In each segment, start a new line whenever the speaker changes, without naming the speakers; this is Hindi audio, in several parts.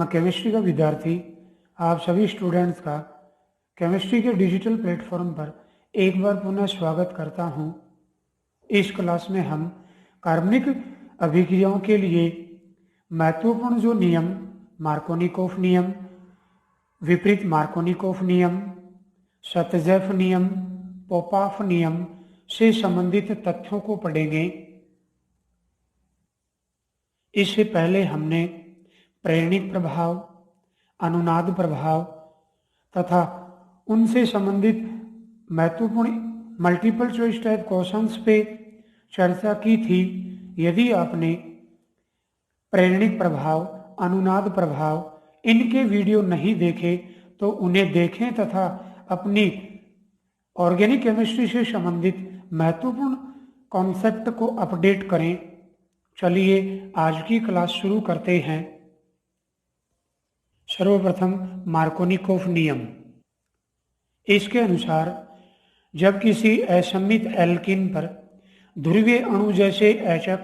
मैं केमिस्ट्री का विद्यार्थी आप सभी स्टूडेंट्स का केमिस्ट्री के डिजिटल प्लेटफॉर्म पर एक बार पुनः स्वागत करता हूं। इस क्लास में हम कार्बनिक अभिक्रियाओं के लिए महत्वपूर्ण जो नियम मार्कोनिकोफ नियम, विपरीत मार्कोनिकोफ नियम, सतजेफ नियम, पोपाफ नियम से संबंधित तथ्यों को पढ़ेंगे। इससे पहले हमने प्रेरणिक प्रभाव, अनुनाद प्रभाव तथा उनसे संबंधित महत्वपूर्ण मल्टीपल चॉइस टाइप क्वेश्चंस पे चर्चा की थी। यदि आपने प्रेरणिक प्रभाव, अनुनाद प्रभाव इनके वीडियो नहीं देखे तो उन्हें देखें तथा अपनी ऑर्गेनिक केमिस्ट्री से संबंधित महत्वपूर्ण कॉन्सेप्ट को अपडेट करें। चलिए आज की क्लास शुरू करते हैं। सर्वप्रथम मार्कोनिकोफ नियम। इसके अनुसार जब किसी असममित एल्कीन पर ध्रुवीय अणु जैसे HX,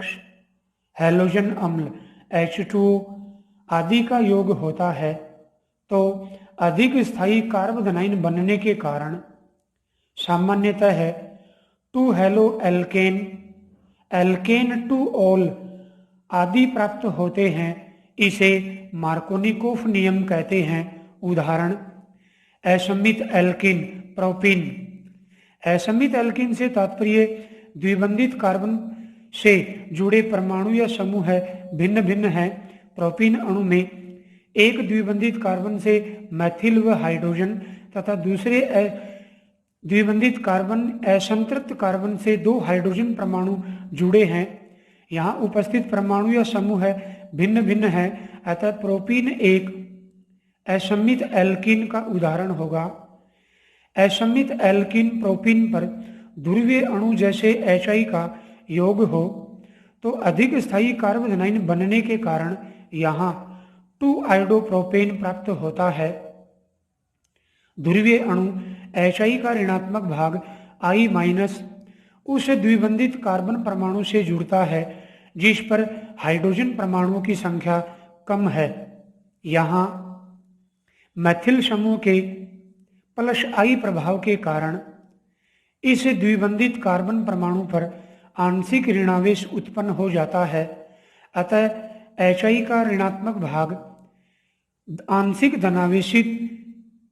हैलोजन अम्ल H2O आदि का योग होता है तो अधिक स्थायी कार्बोनाइन बनने के कारण सामान्यतः 2 हेलो एल्केन, एल्केन 2 ऑल आदि प्राप्त होते हैं। इसे मार्कोनिकोफ नियम कहते हैं। उदाहरण असममित एल्कीन प्रोपीन। असममित एल्कीन से तात्पर्य द्विबंधित कार्बन से जुड़े परमाणु या समूह भिन्न भिन्न है। प्रोपीन अणु में एक द्विबंधित कार्बन से मैथिल व हाइड्रोजन तथा दूसरे द्विबंधित कार्बन असंतृप्त कार्बन से 2 हाइड्रोजन परमाणु जुड़े हैं। यहाँ उपस्थित परमाणु या समूह भिन्न भिन्न है, अतः प्रोपीन एक असममित एल्कीन का उदाहरण होगा। असममित एल्कीन प्रोपीन पर ध्रुवीय अणु जैसे HI का योग हो तो अधिक स्थायी कार्बोनाइन बनने के कारण यहाँ 2 आयोडोप्रोपेन प्राप्त होता है। ध्रुवीय अणु HI का ऋणात्मक भाग I- उस द्विबंधित कार्बन परमाणु से जुड़ता है जिस पर हाइड्रोजन परमाणुओं की संख्या कम है। यहाँ मैथिल समूह के +I प्रभाव के कारण इस द्विबंधित कार्बन परमाणु पर आंशिक ऋणावेश उत्पन्न हो जाता है। अतः HI का ऋणात्मक भाग आंशिक धनावेशित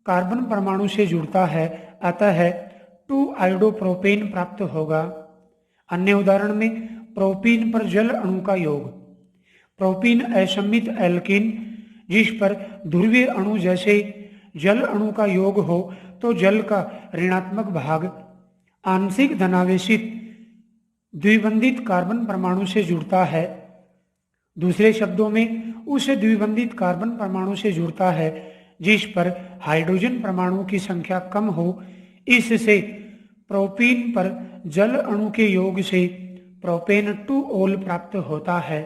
कार्बन परमाणु से जुड़ता है, अतः 2 आयोडोप्रोपेन प्राप्त होगा। अन्य उदाहरण में प्रोपीन पर जल अणु का योग। प्रोपीन असममित एल्कीन जिस पर ध्रुवीय अणु जैसे जल अणु का योग हो तो जल का ऋणात्मक भाग आंशिक धनावेशित द्विबंधित कार्बन परमाणु से जुड़ता है। दूसरे शब्दों में उस द्विबंधित कार्बन परमाणु से जुड़ता है जिस पर हाइड्रोजन परमाणुओं की संख्या कम हो। इससे प्रोपीन पर जल अणु के योग से प्रोपेन 2 ऑल प्राप्त होता है।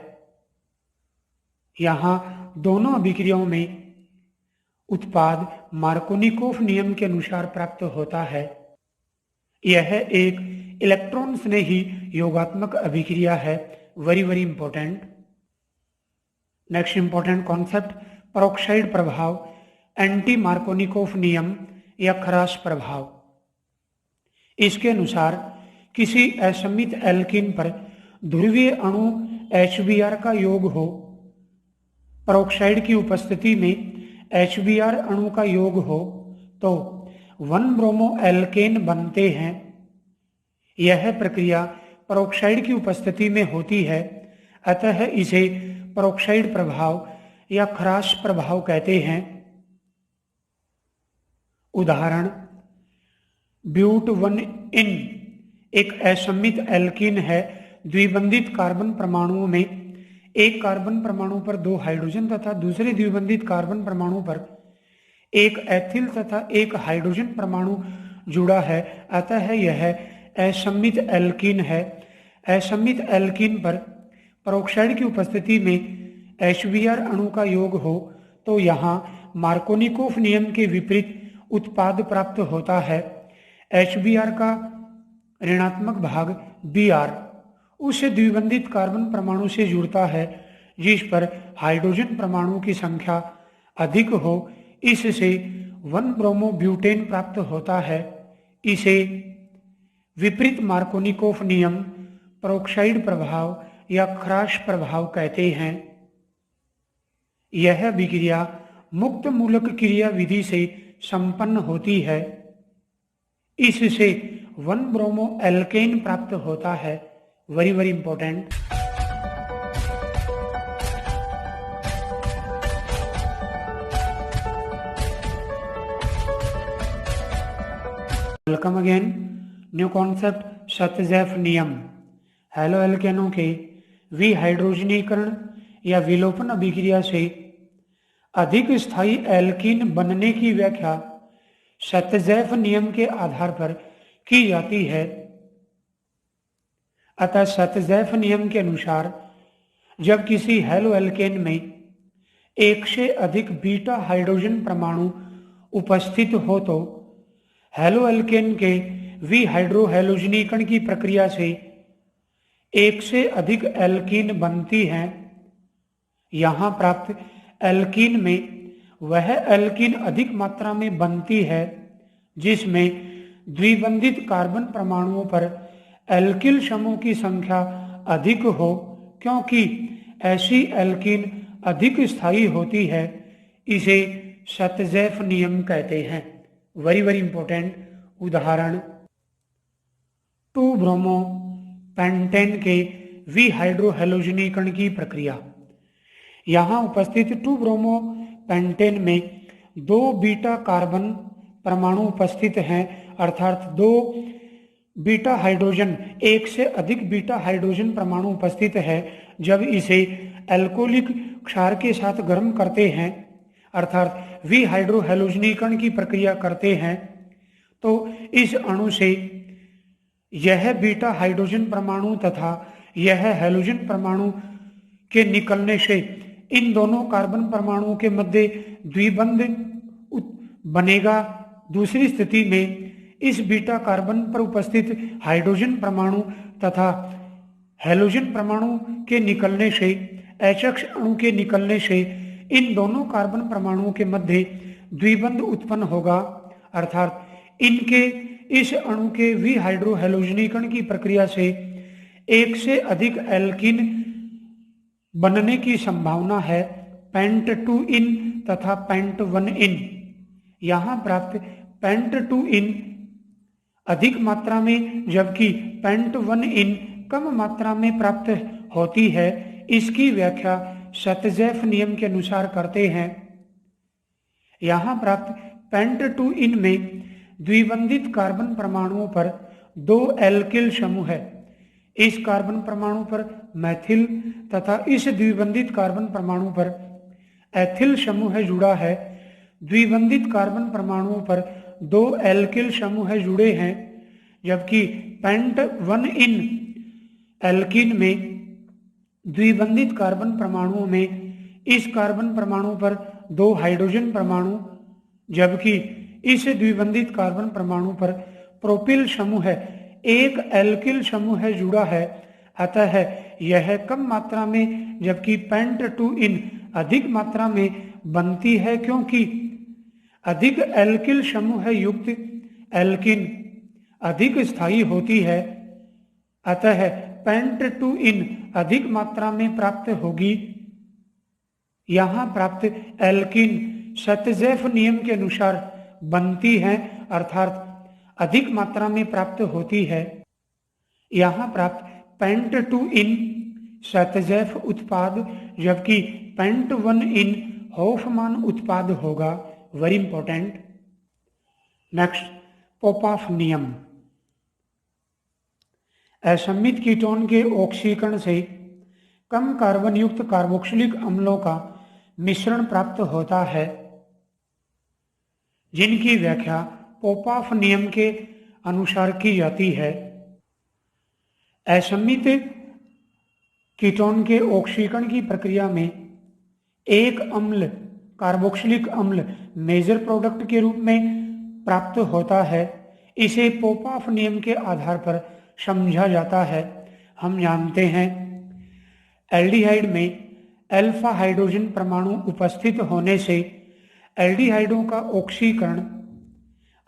यहाँ दोनों अभिक्रियाओं में उत्पाद मार्कोनिकोफ नियम के अनुसार प्राप्त होता है। यह एक इलेक्ट्रॉन स्नेही योगात्मक अभिक्रिया है। Very important. Next important concept peroxide प्रभाव, एंटी मार्कोनिकोफ नियम या खराश प्रभाव। इसके अनुसार किसी असममित एल्कीन पर ध्रुवीय अणु HBr का योग हो, पेरोक्साइड की उपस्थिति में HBr अणु का योग हो तो 1 ब्रोमो एल्केन बनते हैं। यह प्रक्रिया पेरोक्साइड की उपस्थिति में होती है, अतः इसे पेरोक्साइड प्रभाव या खराश प्रभाव कहते हैं। उदाहरण ब्यूट1इन एक असममित एल्कीन है। द्विबंधित कार्बन परमाणुओं में एक कार्बन परमाणु पर 2 हाइड्रोजन तथा दूसरे द्विबंधित कार्बन परमाणु पर एक एथिल तथा एक हाइड्रोजन परमाणु जुड़ा है, अतः यह असममित एल्कीन है। असममित एल्कीन पर पेरोक्साइड की उपस्थिति में HBr अणु का योग हो तो यहाँ मार्कोनिकोफ नियम के विपरीत उत्पाद प्राप्त होता है। HBr का ऋणात्मक भाग Br उस द्विबंधित कार्बन परमाणु से जुड़ता है जिस पर हाइड्रोजन परमाणुओं की संख्या अधिक हो, इससे 1 ब्रोमोब्यूटेन प्राप्त होता है। इसे विपरीत मार्कोनिकोफ नियम, पेरोक्साइड प्रभाव या क्रॉस प्रभाव कहते हैं। यह विक्रिया मुक्त मूलक क्रिया विधि से संपन्न होती है। इससे 1 ब्रोमो एल्केन प्राप्त होता है। Very very important. Welcome again. New concept Saytzeff नियम। हैलो एल्केनों के विहाइड्रोजनीकरण या विलोपन अभिक्रिया से अधिक स्थायी एल्कीन बनने की व्याख्या सतजैफ नियम के आधार पर की जाती है। अतः सतजैफ नियम के अनुसार जब किसी हैलो एल्केन में एक से अधिक बीटा हाइड्रोजन परमाणु उपस्थित हो तो हैलो एल्केन के विहाइड्रोहैलोजनीकरण की प्रक्रिया से एक से अधिक एल्कीन बनती हैं। यहां प्राप्त एल्कीन में वह एल्कीन अधिक मात्रा में बनती है जिसमें द्विबंधित कार्बन परमाणुओं पर एल्किल समूह की संख्या अधिक हो, क्योंकि ऐसी एल्कीन अधिक स्थायी होती है। इसे सतजैफ नियम कहते हैं। Very very important. उदाहरण 2 ब्रोमो पेंटेन के विहाइड्रोहैलोजनीकरण की प्रक्रिया। यहां उपस्थित 2 ब्रोमो पेंटेन में 2 बीटा कार्बन परमाणु उपस्थित हैं, अर्थात 2 बीटा हाइड्रोजन, एक से अधिक बीटा हाइड्रोजन परमाणु उपस्थित है। जब इसे एल्कोहलिक क्षार के साथ गर्म करते हैं, अर्थात विहाइड्रोहैलोजनीकरण की प्रक्रिया करते हैं, तो इस अणु से यह बीटा हाइड्रोजन परमाणु तथा यह हैलोजन परमाणु के निकलने से इन दोनों कार्बन परमाणुओं के मध्य द्विबंध बनेगा। दूसरी स्थिति में इस बीटा कार्बन पर उपस्थित हाइड्रोजन परमाणु तथा हैलोजन परमाणु के निकलने से, HX अणु के निकलने से इन दोनों कार्बन परमाणुओं के मध्य द्विबंध उत्पन्न होगा, अर्थात इनके इस अणु के विहाइड्रोहैलोजनीकरण की प्रक्रिया से एक से अधिक एल्कीन बनने की संभावना है। पेंट 2 इन तथा पेंट 1 इन। यहां प्राप्त पेंट 2 इन अधिक मात्रा में जबकि पेंट 1 इन कम मात्रा में प्राप्त होती है। इसकी व्याख्या सतजैफ नियम के अनुसार करते हैं। यहां प्राप्त पेंट 2 इन में द्विबंधित कार्बन परमाणुओं पर 2 एल्किल समूह है। इस कार्बन परमाणु पर मैथिल तथा इस द्विबंधित कार्बन परमाणु पर एथिल समूह जुड़ा है। द्विबंधित कार्बन परमाणुओं पर 2 एल्किल समूह जुड़े हैं, जबकि पेंट 1 इन एल्कीन में द्विबंधित कार्बन परमाणुओं में इस कार्बन परमाणु पर 2 हाइड्रोजन परमाणु, जबकि इस द्विबंधित कार्बन परमाणु पर प्रोपिल समूह है, एक एल्किल समूह जुड़ा है। अतः यह कम मात्रा में जबकि पेंट 2 इन अधिक मात्रा में बनती है, क्योंकि अधिक एल्किल समूह युक्त एल्कीन अधिक स्थायी होती है। अतः पेंट 2 इन अधिक मात्रा में प्राप्त होगी। यहां प्राप्त एल्कीन सतजैफ नियम के अनुसार बनती है, अर्थात अधिक मात्रा में प्राप्त होती है। यहां प्राप्त पेंट 2 इन सतजैफ उत्पाद, जबकि पेंट 1 इन हॉफमान उत्पाद होगा। Very important. नेक्स्ट, पोपॉफ नियम। असम्मित कीटोन के ऑक्सीकरण से कम कार्बन युक्त कार्बोक्सिलिक अम्लों का मिश्रण प्राप्त होता है, जिनकी व्याख्या पोपॉफ नियम के अनुसार की जाती है। असम्मित कीटोन के ऑक्सीकरण की प्रक्रिया में एक अम्ल कार्बोक्सिलिक अम्ल मेजर प्रोडक्ट के रूप में प्राप्त होता है। इसे पोपॉफ नियम के आधार पर समझा जाता है। हम जानते हैं एल्डिहाइड में अल्फा हाइड्रोजन परमाणु उपस्थित होने से एल्डिहाइडों का ऑक्सीकरण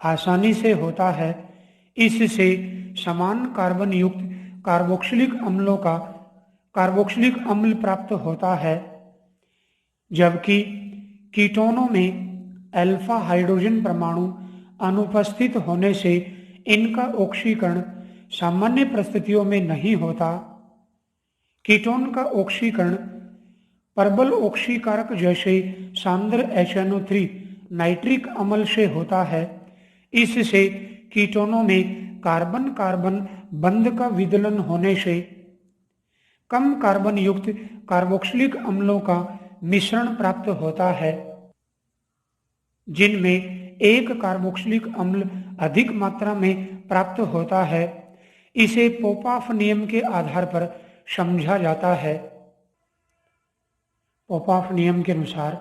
आसानी से होता है। इससे समान कार्बन युक्त कार्बोक्सिलिक अम्लों का कार्बोक्सिलिक अम्ल प्राप्त होता है, जबकि कीटोनों में अल्फा हाइड्रोजन परमाणु अनुपस्थित होने से इनका ऑक्सीकरण सामान्य परिस्थितियों में नहीं होता। कीटोन का ऑक्सीकरण प्रबल ऑक्सीकारक जैसे सांद्र HNO3 नाइट्रिक अम्ल से होता है। इससे कीटोनों में कार्बन कार्बन बंध का विदलन होने से कम कार्बन युक्त कार्बोक्सिलिक अम्लों का मिश्रण प्राप्त होता है, जिनमें एक कार्बोक्सिलिक अम्ल अधिक मात्रा में प्राप्त होता है। इसे पोपाफ नियम के आधार पर समझा जाता है। पोपाफ नियम के अनुसार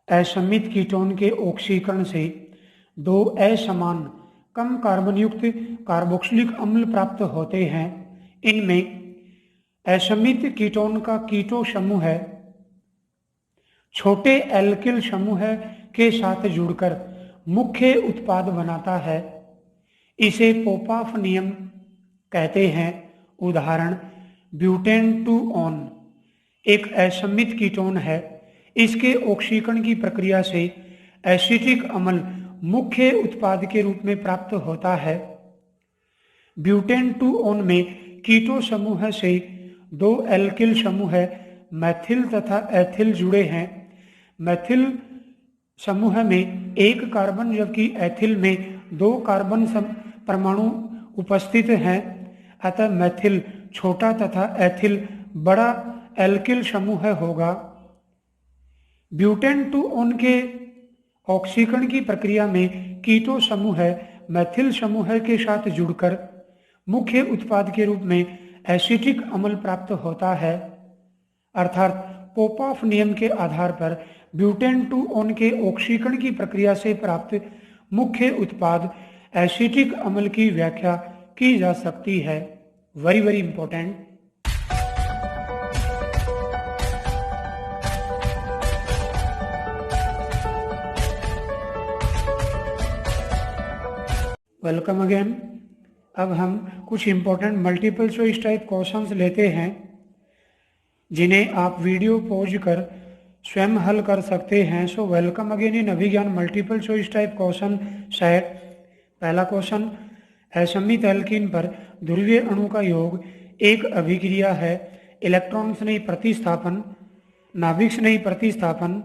असमित कीटोन के ऑक्सीकरण से दो असमान कम कार्बन युक्त कार्बोक्सिलिक अम्ल प्राप्त होते हैं। इनमें असमित कीटोन का कीटो समूह छोटे एल्किल समूह के साथ जुड़कर मुख्य उत्पाद बनाता है। इसे पोपाफ नियम कहते हैं। उदाहरण ब्यूटेन 2-ऑन एक असमित कीटोन है। इसके ऑक्सीकरण की प्रक्रिया से एसिटिक अम्ल मुख्य उत्पाद के रूप में प्राप्त होता है। ब्यूटेन 2-ऑन में कीटो समूह से दो एल्किल समूह मैथिल तथा एथिल जुड़े हैं। मैथिल समूह में एक कार्बन जबकि एथिल में दो कार्बन परमाणु उपस्थित हैं। अतः मैथिल छोटा तथा एथिल बड़ा एल्किल समूह होगा। ब्यूटेन 2-ऑन के ऑक्सीकरण की प्रक्रिया में कीटो समूह मैथिल समूह के साथ जुड़कर मुख्य उत्पाद के रूप में एसिटिक अम्ल प्राप्त होता है। अर्थात पोपाफ नियम के आधार पर ब्यूटेन 2-ऑन के ऑक्सीकरण की प्रक्रिया से प्राप्त मुख्य उत्पाद एसिटिक अम्ल की व्याख्या की जा सकती है। Very very important. Welcome again. अब हम कुछ important multiple choice type questions लेते हैं, जिन्हें आप वीडियो पॉज कर स्वयं हल कर सकते हैं। So welcome again in Abhigyan multiple choice type question set. पहला क्वेश्चन, असमित एल्कीन पर ध्रुवीय अणु का योग एक अभिक्रिया है। इलेक्ट्रॉन्स नहीं प्रतिस्थापन, नाभिक नहीं प्रतिस्थापन,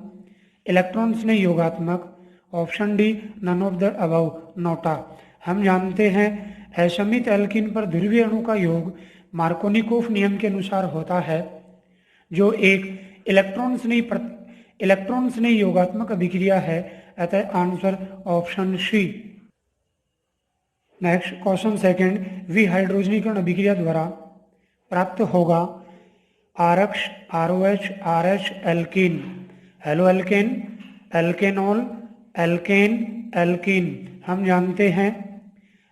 इलेक्ट्रॉन्स नहीं योगात्मक। Option D none of the above, NOTA. हम जानते हैं असमित एल्कीन पर ध्रुवीय अणु का योग मार्कोनिकोफ नियम के अनुसार होता है, जो एक इलेक्ट्रॉन्स नहीं योगात्मक अभिक्रिया है। अतः answer option C. Next question second, विहाइड्रोजनीकरण अभिक्रिया द्वारा प्राप्त होगा RX, ROH, RH alkene. Haloalkane, alkanol, alkane, alkene. हम जानते हैं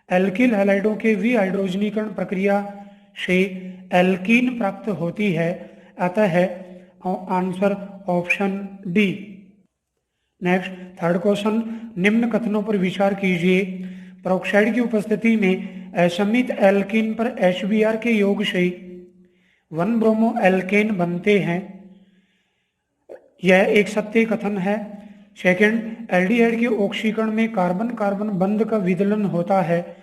एल्किल हैलाइडों के विहाइड्रोजनीकरण प्रक्रिया से एल्कीन प्राप्त होती है। अतः है answer option D. Next third question, निम्न कथनों पर विचार कीजिए। पेरोक्साइड की उपस्थिति में असमित एल्कीन पर HBr के योग से 1-ब्रोमो एल्केन बनते हैं। यह एक सत्य कथन है। सेकंड, एल्डिहाइड के ऑक्सीकरण में कार्बन कार्बन बंध का विदलन होता है।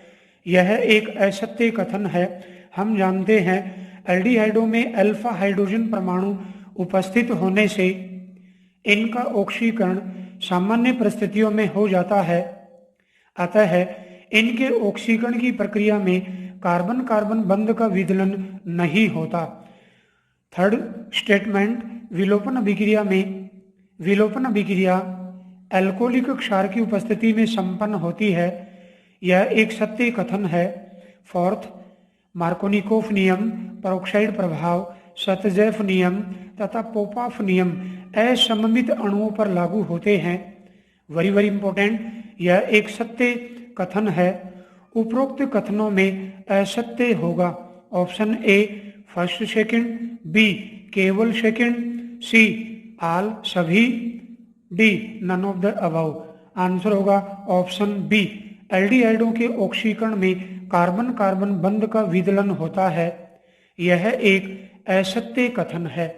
यह एक असत्य कथन है। हम जानते हैं एल्डिहाइडों में अल्फा हाइड्रोजन परमाणु उपस्थित होने से इनका ऑक्सीकरण सामान्य परिस्थितियों में हो जाता है। अतः इनके ऑक्सीकरण की प्रक्रिया में कार्बन कार्बन बंध का विदलन नहीं होता। थर्ड स्टेटमेंट, विलोपन अभिक्रिया एल्कोहलिक क्षार की उपस्थिति में संपन्न होती है। यह एक सत्य कथन है। फोर्थ, मार्कोनिकोफ नियम, पेरोक्साइड प्रभाव, सतजेफ नियम तथा पोपाफ नियम असममित अणुओं पर लागू होते हैं। वेरी वेरी इंपॉर्टेंट, यह एक सत्य कथन है। उपरोक्त कथनों में असत्य होगा। Option A first second, B केवल सेकंड, सी आल सभी, D none of the above. Answer होगा ऑप्शन बी। एल्डिहाइडों के ऑक्सीकरण में कार्बन कार्बन बंध का विदलन होता है। यह एक असत्य कथन है।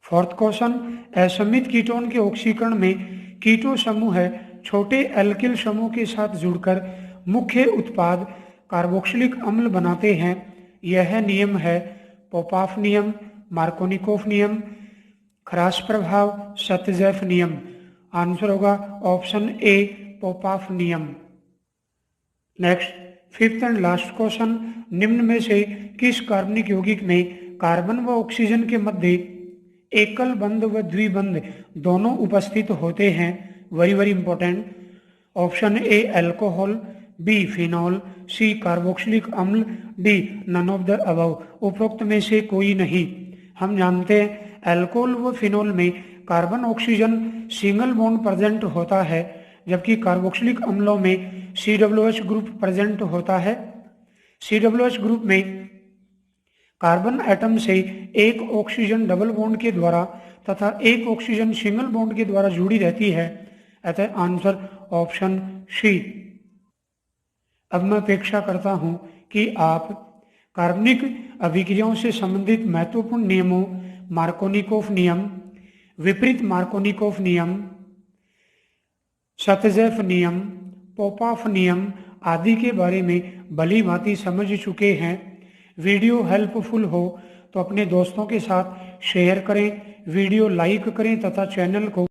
फोर्थ क्वेश्चन, असमित कीटोन के ऑक्सीकरण में कीटो समूह छोटे एल्किल समूह के साथ जुड़कर मुख्य उत्पाद कार्बोक्सिलिक अम्ल बनाते हैं। यह नियम है पोपाफ नियम, मार्कोनिकोफ नियम, खरास प्रभाव, सतजेफ नियम। आंसर होगा ऑप्शन ए पोपाफ नियम। Next, fifth and last question, निम्न में से किस कार्बनिक यौगिक में कार्बन व ऑक्सीजन के मध्य एकल बंध व द्विबंध दोनों उपस्थित होते हैं? Very very important. Option A alcohol, B phenol, C carboxylic अम्ल, D none of the above. उपरोक्त में से कोई नहीं। हम जानते हैं अल्कोहल व फिनॉल में carbon oxygen single bond present होता है, जबकि कार्बोक्सिलिक अम्लों में COOH ग्रुप प्रेजेंट होता है। COOH ग्रुप में कार्बन एटम से एक ऑक्सीजन डबल बॉन्ड के द्वारा तथा एक ऑक्सीजन सिंगल बॉन्ड के द्वारा जुड़ी रहती है। अतः आंसर ऑप्शन सी। अब मैं अपेक्षा करता हूं कि आप कार्बनिक अभिक्रियाओं से संबंधित महत्वपूर्ण नियमों, मार्कोनिकोफ नियम, विपरीत मार्कोनिकोफ नियम, सतजेफ नियम, पोपाफ नियम आदि के बारे में भली भांति समझ चुके हैं। वीडियो हेल्पफुल हो तो अपने दोस्तों के साथ शेयर करें, वीडियो लाइक करें तथा चैनल को